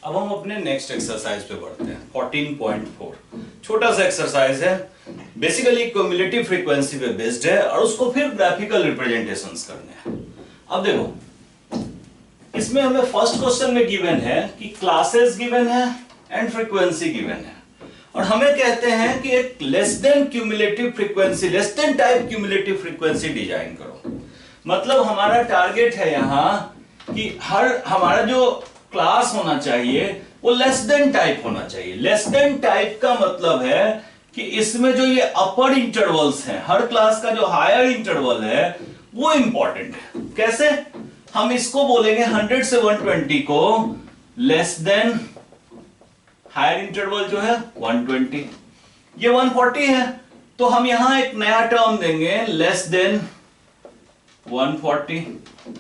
अब हम अपने नेक्स्ट एक्सरसाइज पे बढ़ते हैं 14.4। छोटा सा एक्सरसाइज है, बेसिकली क्यूमुलेटिव फ्रीक्वेंसी पे बेस्ड है और उसको फिर ग्राफिकल रिप्रेजेंटेशंस करने हैं। अब देखो, इसमें हमें फर्स्ट क्वेश्चन में गिवन है कि क्लासेस गिवन है एंड फ्रीक्वेंसी गिवन है, और हमें कहते हैं कि एक less than cumulative frequency, less than type cumulative frequency design करो। मतलब हमारा टारगेट है यहां कि हमारा जो क्लास होना चाहिए वो लेस देन टाइप होना चाहिए। लेस देन टाइप का मतलब है कि इसमें जो ये अपर इंटरवल्स हैं, हर क्लास का जो हायर इंटरवल है वो इंपॉर्टेंट है। कैसे? हम इसको बोलेंगे 100 से 120 को लेस देन हायर इंटरवल जो है 120, ये 140 है, तो हम यहां एक नया टर्म देंगे लेस देन 140।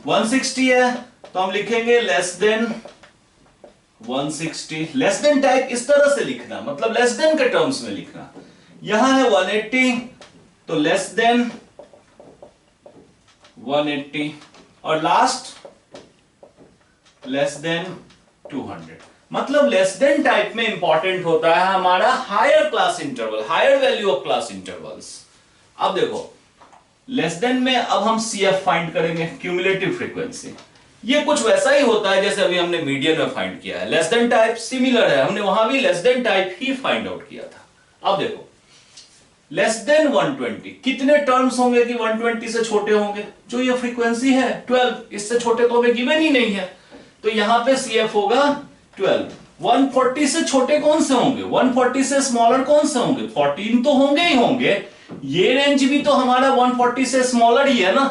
160 है तो हम लिखेंगे less than 160। Less than type इस तरह से लिखना, मतलब लेस देन के टर्म्स में लिखना। यहां है 180 तो लेस देन 180, और लास्ट लेस देन 200। मतलब लेस देन टाइप में इंपॉर्टेंट होता है हमारा higher class interval, higher value of class intervals. अब देखो, लेस देन में अब हम CF फाइंड करेंगे, क्यूमुलेटिव फ्रीक्वेंसी। ये कुछ वैसा ही होता है जैसे अभी हमने मीडियन में फाइंड किया है। लेस देन टाइप सिमिलर है, हमने वहां भी लेस देन टाइप ही फाइंड आउट किया था। अब देखो, लेस देन 120 कितने टर्म्स होंगे कि 120 से छोटे होंगे? जो ये फ्रीक्वेंसी है 12, इससे छोटे तो हमें गिवन ही नहीं है, तो यहां पे CF होगा 12। 140 से छोटे कौन से होंगे? 140 से स्मॉलर कौन से होंगे? 14 तो होंगे ही होंगे। ये रेंज भी तो हमारा 140 से स्मॉलर ही है ना,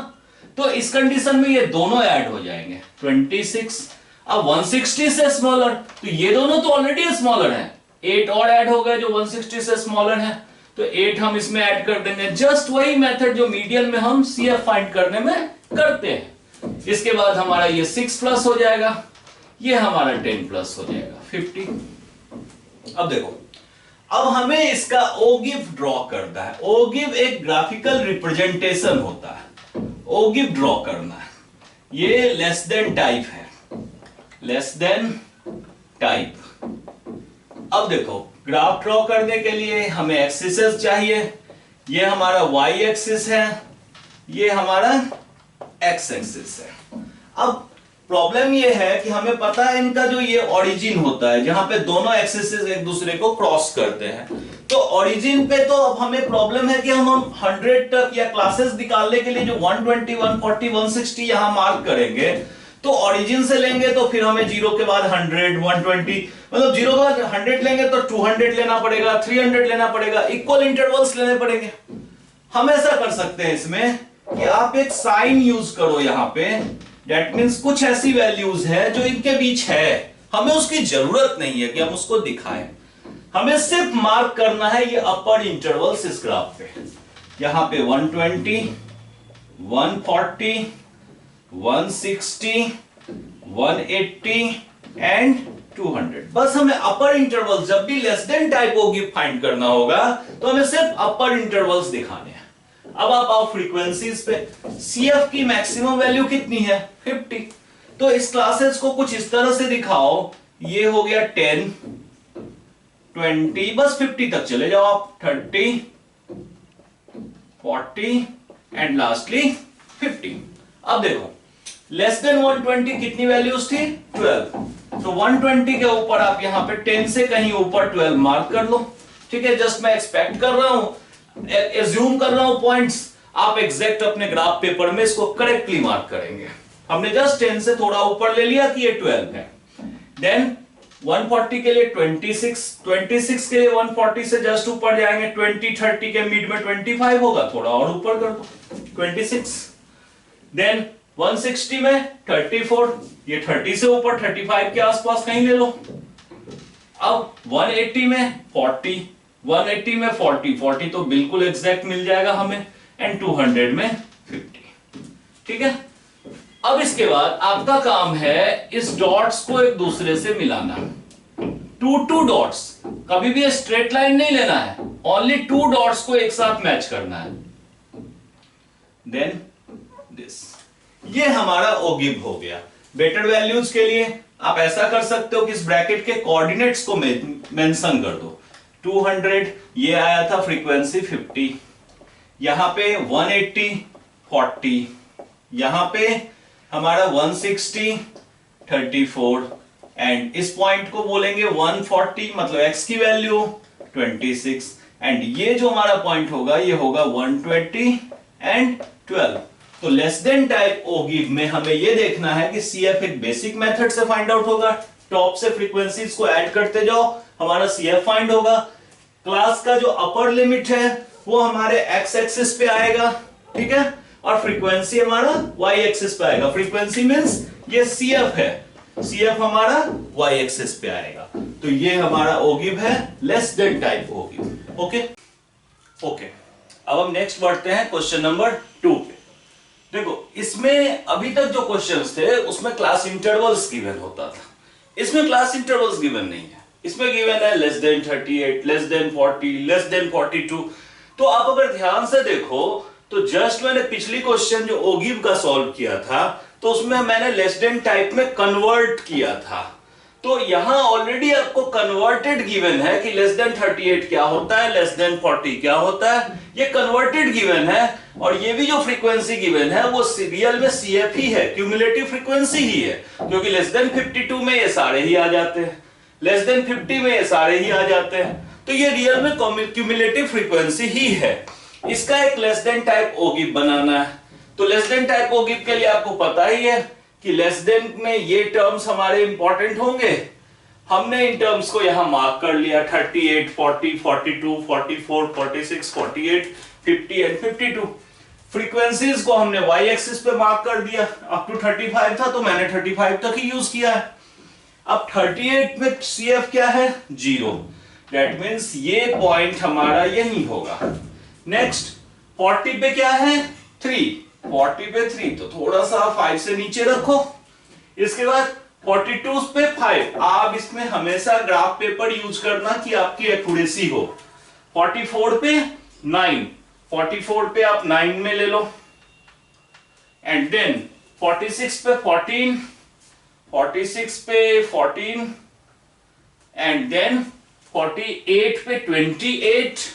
तो इस कंडीशन में ये दोनों ऐड हो जाएंगे 26। अब 160 से स्मॉलर, तो ये दोनों तो ऑलरेडी स्मॉलर हैं, 8 और ऐड हो गए जो 160 से स्मॉलर हैं, तो 8 हम इसमें ऐड कर देंगे। जस्ट वही मेथड जो मीडियन में हम CF फाइंड करने में करते हैं। इसके बाद हमारा ये 6 प्लस हो जाएगा, ये हमारा 10 प्लस हो जाएगा 50। अब देखो, अब हमें इसका ओगिव ड्रॉ करना है। ओगिव एक ग्राफिकल रिप्रेजेंटेशन होता है, ओगिव ड्रॉ करना है। ये लेस देन टाइप है, लेस देन टाइप। अब देखो, ग्राफ ड्रॉ करने के लिए हमें एक्सिस चाहिए। ये हमारा Y एक्सिस है, ये हमारा X एक्सिस है। अब प्रॉब्लम ये है कि हमें पता है इनका जो ये ओरिजिन होता है, जहां पे दोनों एक्सिस एक दूसरे को क्रॉस करते हैं, तो ओरिजिन पे तो अब हमें प्रॉब्लम है कि हम 100 तक या क्लासेस निकालने के लिए जो 120, 140, 160 यहां मार्क करेंगे, तो ओरिजिन से लेंगे तो फिर हमें 0 के बाद 100, 120, मतलब 0 के बाद 100 लेंगे तो 200 लेना पड़ेगा, 300 लेना पड़ेगा, इक्वल इंटरवल्स लेने पड़ेंगे। हम ऐसा कर सकते हैं इसमें कि आप एक साइन यूज करो यहां पे, दैट मींस कुछ ऐसी वैल्यूज है जो इनके बीच है, हमें उसकी जरूरत नहीं है कि हम उसको दिखाएं, हमें सिर्फ मार्क करना है ये अपर इंटरवल्स इस ग्राफ पे। यहां पे 120, 140, 160, 180 एंड 200। बस हमें अपर इंटरवल्स, जब भी लेस देन टाइप होगी फाइंड करना होगा तो हमें सिर्फ अपर इंटरवल्स दिखाने हैं। अब आप आओ फ्रीक्वेंसीज पे। CF की मैक्सिमम वैल्यू कितनी है? 50। तो इस क्लासेस को कुछ इस तरह से दिखाओ, ये हो गया 10, 20, बस 50 तक चले जाओ आप, 30, 40 एंड लास्टली 50। अब देखो, लेस देन 120 कितनी वैल्यूज थी? 12। तो 120 के ऊपर आप यहां पे 10 से कहीं ऊपर 12 मार्क कर लो। ठीक है, जस्ट मैं एक्सपेक्ट कर रहा हूं, एज्यूम कर रहा हूं पॉइंट्स, आप एग्जैक्ट अपने ग्राफ पेपर में इसको करेक्टली मार्क करेंगे। हमने जस्ट 10 से थोड़ा ऊपर ले लिया कि ये 12 है। देन 140 के लिए 26, 26 के लिए 140 से जस्ट ऊपर जाएंगे, 20, 30 के मिड में 25 होगा, थोड़ा और ऊपर कर दो 26। देन 160 में 34, ये 30 से ऊपर 35 के आसपास कहीं ले लो। अब 180 में 40, 180 में 40, 40 तो बिल्कुल एग्जैक्ट मिल जाएगा हमें, एंड 200 में 50। ठीक है, अब इसके बाद आपका काम है इस डॉट्स को एक दूसरे से मिलाना। 2 डॉट्स, कभी भी स्ट्रेट लाइन नहीं लेना है, ओनली 2 डॉट्स को एक साथ मैच करना है। देन दिस, ये हमारा ओगिव हो गया। बेटर वैल्यूज के लिए आप ऐसा कर सकते हो कि इस ब्रैकेट के कोऑर्डिनेट्स को मेंशन कर दो। 200 ये आया था फ्रीक्वेंसी 50, यहां पे 180 40, यहां पे हमारा 160 34 एंड इस पॉइंट को बोलेंगे 140, मतलब x की वैल्यू 26 एंड ये जो हमारा पॉइंट होगा ये होगा 120 एंड 12। तो लेस देन टाइप ओगिव में हमें ये देखना है कि CF एक बेसिक मेथड से फाइंड आउट होगा, टॉप से फ्रीक्वेंसीज को ऐड करते जाओ, हमारा CF फाइंड होगा। क्लास का जो अपर लिमिट है वो हमारे x एक्सिस पे आएगा, ठीक है, और फ्रीक्वेंसी हमारा y एक्सिस पे आएगा। फ्रीक्वेंसी मींस ये CF है, CF हमारा y एक्सिस पे आएगा। तो ये हमारा ओगिव है, less than type ogive. Okay okay, अब हम नेक्स्ट बढ़ते हैं क्वेश्चन नंबर 2 पे। देखो इसमें अभी तक जो क्वेश्चंस थे उसमें क्लास इंटरवल्स गिवन होता था, इसमें क्लास इंटरवल्स गिवन नहीं है। इसमें गिवन है less then 38, less than 40, less than 42। तो आप अगर ध्यान से देखो तो जस्ट मैंने पिछली क्वेश्चन जो ओगिव का सॉल्व किया था तो उसमें मैंने लेस देन टाइप में कन्वर्ट किया था। तो यहां ऑलरेडी आपको कन्वर्टेड गिवन है कि लेस देन 38 क्या होता है, लेस देन 40 क्या होता है, ये कन्वर्टेड गिवन है। और ये भी जो फ्रीक्वेंसी गिवन है वो रियल में CF ही है, क्यूमुलेटिव फ्रीक्वेंसी ही है, क्योंकि लेस देन 52 में ये सारे ही आ जाते हैं, लेस देन 50 में ये सारे ही आ जाते हैं। तो ये रियल में क्यूमुलेटिव फ्रीक्वेंसी ही है। इसका एक लेस देन टाइप ओगिव बनाना है। तो लेस देन टाइप ओगिव के लिए आपको पता ही है कि लेस देन में ये टर्म्स हमारे इंपॉर्टेंट होंगे। हमने इन टर्म्स को यहां मार्क कर लिया, 38, 40, 42, 44, 46, 48, 50 एंड 52। फ्रीक्वेंसीज को हमने y एक्सिस पे मार्क कर दिया, अप टू 35 था तो मैंने 35 तक ही यूज किया है। अब 38 में CF क्या है, 0, दैट मींस ये पॉइंट हमारा यही होगा। नेक्स्ट 40 पे क्या है, 3, 40 पे 3 तो थोड़ा सा 5 से नीचे रखो। इसके बाद 42 पे 5, आप इसमें हमेशा ग्राफ पेपर यूज करना कि आपकी एक्यूरेसी हो। 44 पे 9, 44 पे आप 9 में ले लो एंड देन 46 पे 14, 46 पे 14 एंड देन 48 पे 28,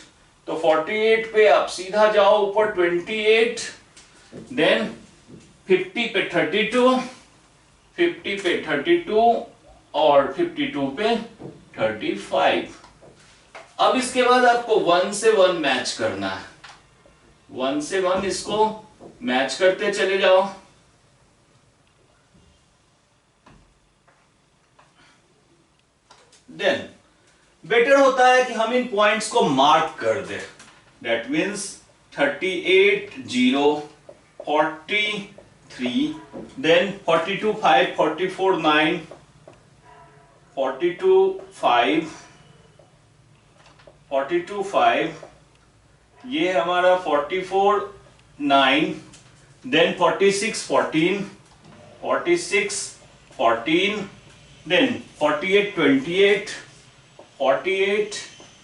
तो 48 पे आप सीधा जाओ ऊपर 28, देन 50 पे 32, 50 पे 32 और 52 पे 35। अब इसके बाद आपको 1 से 1 मैच करना है, 1 से 1 इसको मैच करते चले जाओ। देन बेटर होता है कि हम इन पॉइंट्स को मार्क कर दे, दैट मींस 38 0 43, देन 42 5, 44 9, 42 5, 42 5, ये हमारा 44 9, then 46 14, 46 14, then 48 28, 48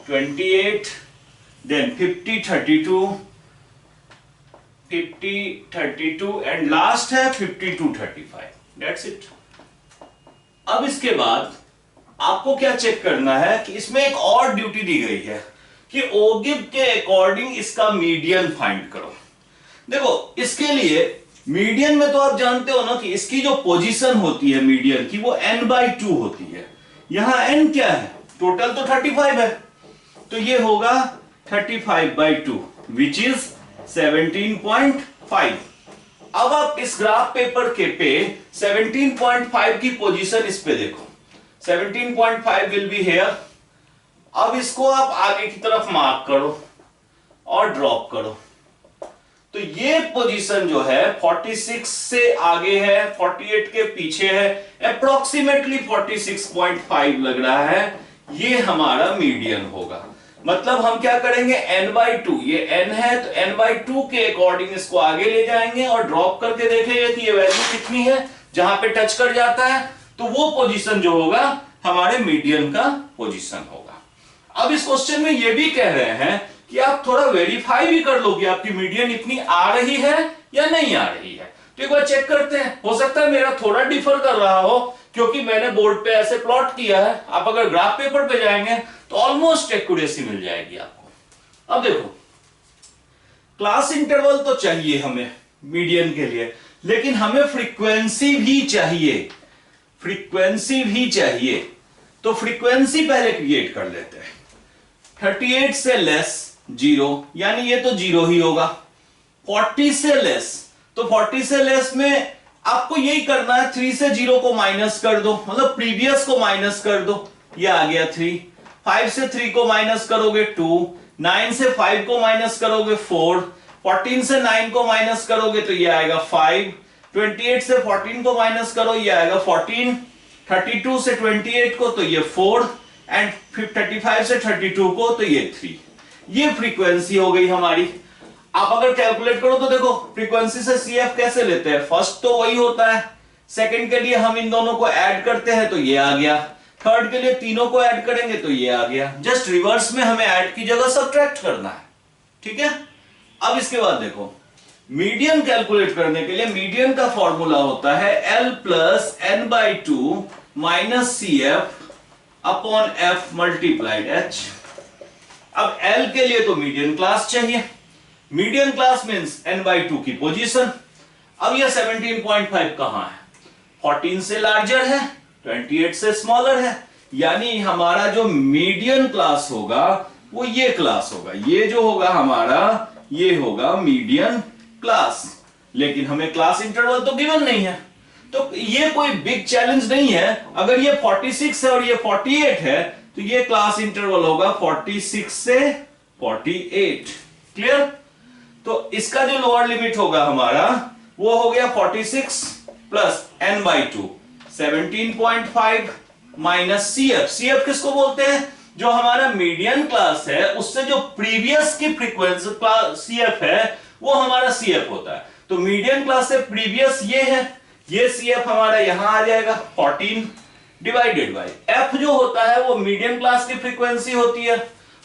28, then 50 32, 50 32 and last है 52 35। That's it. अब इसके बाद आपको क्या चेक करना है कि इसमें एक और ड्यूटी दी गई है कि ओगिव के अकॉर्डिंग इसका मीडियन फाइंड करो। देखो इसके लिए मीडियन में तो आप जानते हो ना कि इसकी जो पोजीशन होती है मीडियन की वो n/2 होती है। यहां n क्या है, टोटल तो 35 है, तो ये होगा 35/2 विच इज 17.5। अब आप इस ग्राफ पेपर के पे 17.5 की पोजीशन इस पे देखो, 17.5 विल बी हियर। अब इसको आप आगे की तरफ मार्क करो और ड्रॉप करो, तो ये पोजीशन जो है 46 से आगे है, 48 के पीछे है, अप्रोक्सीमेटली 46.5 लग रहा है, ये हमारा मीडियन होगा। मतलब हम क्या करेंगे, n/2, ये n है तो n/2 के अकॉर्डिंग इसको आगे ले जाएंगे और ड्रॉप करके देखेंगे कि ये वैल्यू कितनी है। जहां पे टच कर जाता है तो वो पोजीशन जो होगा हमारे मीडियन का पोजीशन होगा। अब इस क्वेश्चन में ये भी कह रहे हैं कि आप थोड़ा वेरीफाई भी कर लो कि आपकी मीडियन इतनी आ रही है या नहीं आ रही है। तो एक बार चेक करते हैं, हो सकता है मेरा थोड़ा डिफर कर रहा हो क्योंकि मैंने बोर्ड पे ऐसे प्लॉट किया है। आप अगर ग्राफ पेपर पे जाएंगे तो ऑलमोस्ट एक्यूरेसी मिल जाएगी आपको। अब देखो, क्लास इंटरवल तो चाहिए हमें मीडियन के लिए, लेकिन हमें फ्रीक्वेंसी भी चाहिए, फ्रीक्वेंसी भी चाहिए। तो फ्रीक्वेंसी पहले क्रिएट कर लेते हैं। 38 से लेस 0, यानी ये तो 0 ही होगा। 40 से लेस, तो 40 से लेस में आपको यही करना है, 3 से 0 को माइनस कर दो, मतलब प्रीवियस को माइनस कर दो, ये आ गया 3। 5 से 3 को माइनस करोगे 2, 9 से 5 को माइनस करोगे 4, 14 से 9 को माइनस करोगे तो ये आएगा 5, 28 से 14 को माइनस करो, ये आएगा 14, 32 से 28 को तो ये 4, एंड 35 से 32 को तो ये 3। ये फ्रीक्वेंसी हो गई हमारी। आप अगर कैलकुलेट करो तो देखो फ्रीक्वेंसी से सीएफ कैसे लेते हैं, फर्स्ट तो वही होता है, सेकंड के लिए हम इन दोनों को ऐड करते हैं तो ये आ गया, थर्ड के लिए तीनों को ऐड करेंगे तो ये आ गया। जस्ट रिवर्स में हमें ऐड की जगह सबट्रैक्ट करना है, ठीक है। अब इसके बाद देखो, मीडियन कैलकुलेट करने के लिए मीडियन का फॉर्मूला होता है L plus n/2 minus CF upon F multiplied H। अब L के लिए तो मीडियन क्लास चाहिए, मीडियन क्लास मींस n/2 की पोजीशन। अब ये 17.5 कहां है, 14 से लार्जर है, 28 से स्मॉलर है, यानी हमारा जो मीडियन क्लास होगा वो ये क्लास होगा, ये जो होगा हमारा ये होगा मीडियन क्लास। लेकिन हमें क्लास इंटरवल तो गिवन नहीं है, तो ये कोई बिग चैलेंज नहीं है। अगर ये 46 है और ये 48 है तो ये क्लास इंटरवल होगा 46 से 48। क्लियर? तो इसका जो लोअर लिमिट होगा हमारा वो हो गया 46 plus n/2 17.5 minus CF। CF किसको बोलते हैं, जो हमारा मीडियन क्लास है उससे जो प्रीवियस की फ्रीक्वेंसी CF है वो हमारा CF होता है। तो मीडियन क्लास से प्रीवियस ये है, ये CF हमारा यहां आ जाएगा 14 डिवाइडेड बाय F जो होता है वो मीडियम क्लास की फ्रीक्वेंसी होती है,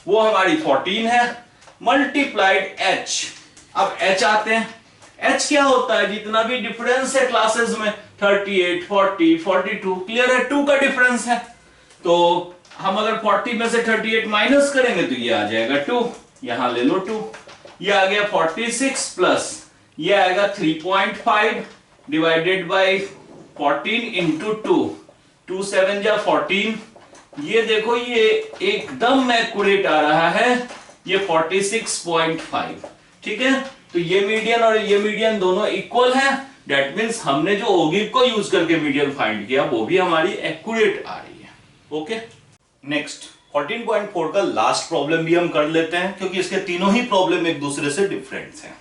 वो हमारी 14 है, मल्टीप्लाइड H। अब H आते हैं, H क्या होता है, जितना भी डिफरेंस है क्लासेस में 38, 40, 42, क्लियर है, 2 का डिफरेंस है। तो हम अगर 40 में से 38 माइनस करेंगे तो ये आ जाएगा 2, यहां ले लो 2, ये आ गया 46 प्लस ये आएगा 3.5 डिवाइडेड बाय 14 इंटू 2, 2 7 जा 14। ये देखो ये एकदम एक्यूरेट आ रहा है, ये 46.5, ठीक है। तो ये मीडियन और ये मीडियन दोनों इक्वल है, दैट मींस हमने जो ओगिव को यूज करके मीडियन फाइंड किया वो भी हमारी एक्यूरेट आ रही है। ओके, नेक्स्ट 14.4 का लास्ट प्रॉब्लम भी हम कर लेते हैं, क्योंकि इसके तीनों ही प्रॉब्लम एक दूसरे से डिफरेंट हैं।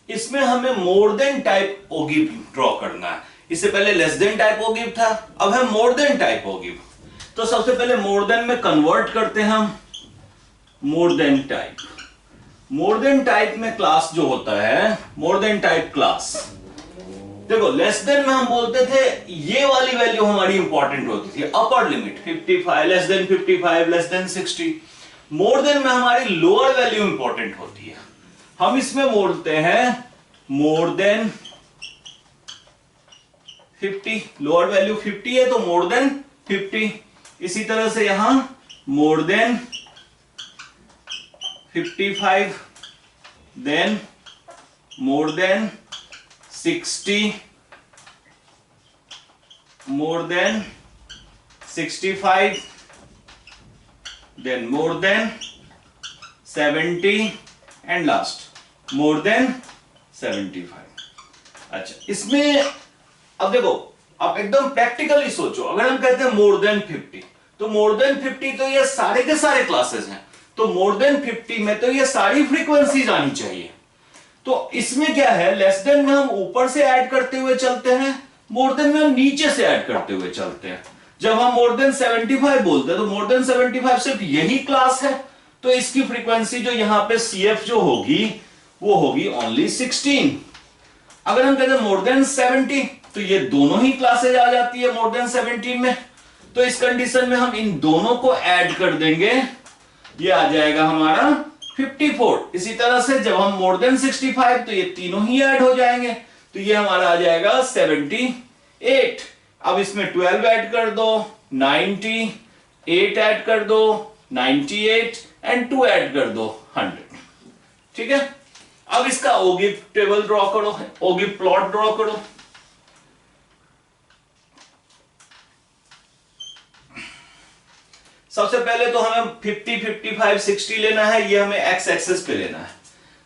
इसमें हमें मोर देन टाइप ओगिव ड्रॉ करना है। इससे पहले लेस देन टाइप ओगिव था, अब है मोर देन टाइप ओगिव। तो सबसे पहले मोर देन में कन्वर्ट करते हैं हम, more than type. More than type में क्लास जो होता है, मोर देन टाइप क्लास, देखो लेस देन में हम बोलते थे ये वाली वैल्यू हमारी इंपॉर्टेंट होती थी, upper limit 55, less than 55, less than 60। More then में हमारी लोअर वैल्यू इंपॉर्टेंट होती है, हम इसमें बोलते हैं मोर देन 50, लोअर वैल्यू 50 है तो मोर देन 50। इसी तरह से यहां more than 55, then more than 60, more than 65, then more than 70 and last more than 75। अच्छा, इसमें अब देखो, आप एकदम प्रैक्टिकली सोचो, अगर हम कहते हैं मोर देन 50, तो मोर देन 50 तो ये सारे के सारे क्लासेस हैं, तो मोर देन 50 में तो ये सारी फ्रीक्वेंसीज आनी चाहिए। तो इसमें क्या है, लेस देन में हम ऊपर से ऐड करते हुए चलते हैं, मोर देन में हम नीचे से ऐड करते हुए चलते हैं। जब हम मोर देन 75 बोलते हैं तो मोर देन 75 सिर्फ यही क्लास है, तो इसकी फ्रीक्वेंसी जो यहां पे CF जो होगी वो होगी ओनली 16। अगर हम कहते हैं मोर देन 70 तो ये दोनों ही क्लासेज आ जाती है मोर देन 17 में, तो इस कंडीशन में हम इन दोनों को ऐड कर देंगे, ये आ जाएगा हमारा 54। इसी तरह से जब हम मोर देन 65 तो ये तीनों ही ऐड हो जाएंगे, तो ये हमारा आ जाएगा 78। अब इसमें 12 ऐड कर दो, 90, 8 ऐड कर दो, 98 एंड 2 ऐड कर दो, 100। ठीक है, अब इसका ओगिव टेबल ड्रॉ करो, ओगिव प्लॉट ड्रॉ करो। सबसे पहले तो हमें 50, 55, 60 लेना है, ये हमें एक्स एक्सेस पे लेना है।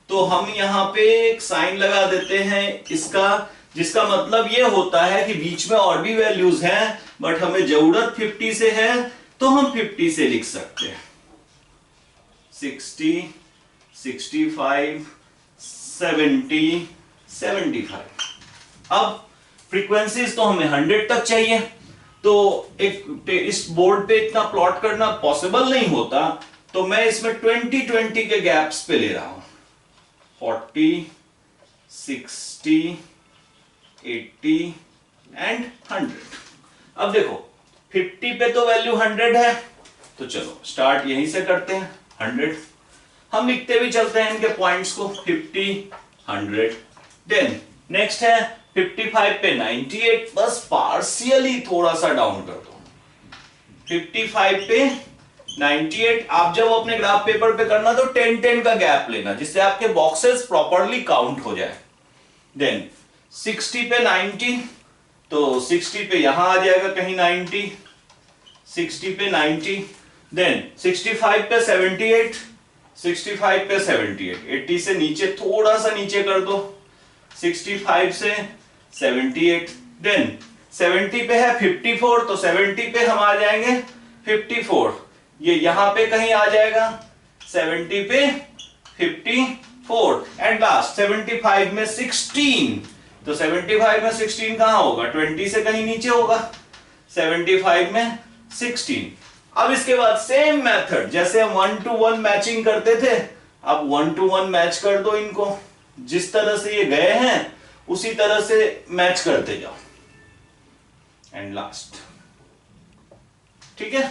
तो हम यहां पे एक साइन लगा देते हैं इसका, जिसका मतलब ये होता है कि बीच में और भी वैल्यूज हैं, बट हमें जरूरत 50 से है तो हम 50 से लिख सकते हैं। 60, 65, 70, 75। अब फ्रीक्वेंसीज तो हमें 100 तक चाहिए, तो इस बोर्ड पे इतना प्लॉट करना पॉसिबल नहीं होता, तो मैं इसमें 20-20 के गैप्स पे ले रहा हूं। 40, 60, 80 एंड 100। अब देखो 50 पे तो वैल्यू 100 है, तो चलो स्टार्ट यहीं से करते हैं। 100 हम लिखते भी चलते हैं इनके पॉइंट्स को, 50, 100। देन नेक्स्ट है 55 पे 98, बस पार्शियली थोड़ा सा डाउन कर दो। 55 पे 98, आप जब अपने ग्राफ पेपर पे करना तो 10-10 का गैप लेना, जिससे आपके बॉक्सेस प्रॉपरली काउंट हो जाए। देन 60 पे 90, तो 60 पे यहां आ जाएगा कहीं 90, 60 पे 90। देन 65 पे 78, 65 पे 78, 80 से नीचे थोड़ा सा नीचे कर दो, 65 से 78। देन 70 पे है 54, तो 70 पे हम आ जाएंगे 54, ये यहां पे कहीं आ जाएगा 70 पे 54। एंड लास्ट 75 में 16, तो 75 में 16 कहां होगा, 20 से कहीं नीचे होगा, 75 में 16। अब इसके बाद सेम मेथड, जैसे हम 1-to-1 मैचिंग करते थे, अब 1-to-1 मैच कर दो इनको, जिस तरह से ये गए हैं उसी तरह से मैच करते जाओ। एंड लास्ट, ठीक है,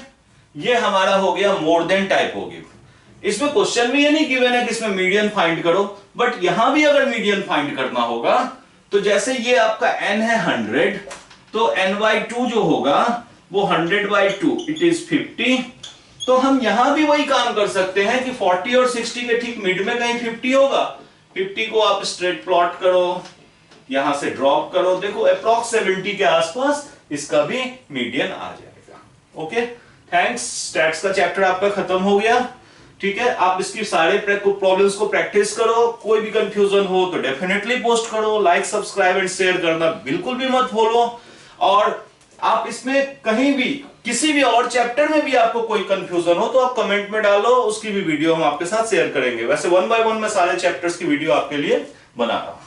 ये हमारा हो गया मोर देन टाइप हो गया। इसमें क्वेश्चन में ये नहीं गिवन है कि इसमें मीडियन फाइंड करो, बट यहां भी अगर मीडियन फाइंड करना होगा तो जैसे ये आपका n है 100, तो n/2 जो होगा वो 100/2, इट इज 50। तो हम यहां भी वही काम कर सकते हैं कि 40 और 60 के ठीक मिड में कहीं 50 होगा, 50 को आप स्ट्रेट प्लॉट करो, यहां से ड्रॉप करो, देखो अप्रॉक्स 70 के आसपास इसका भी मीडियन आ जाएगा। Okay, thanks. स्टैट्स का चैप्टर आपका खत्म हो गया। ठीक है, आप इसकी सारे प्रॉब्लम्स को प्रैक्टिस करो, कोई भी कंफ्यूजन हो तो डेफिनेटली पोस्ट करो, लाइक सब्सक्राइब एंड शेयर करना बिल्कुल भी मत भूलो। और आप इसमें कहीं भी किसी भी और चैप्टर में भी आपको कोई कंफ्यूजन हो तो आप कमेंट में डालो, उसकी भी वीडियो हम आपके साथ शेयर करेंगे। वैसे 1 by 1 मैं सारे चैप्टर्स की वीडियो आपके लिए बना रहा हूं।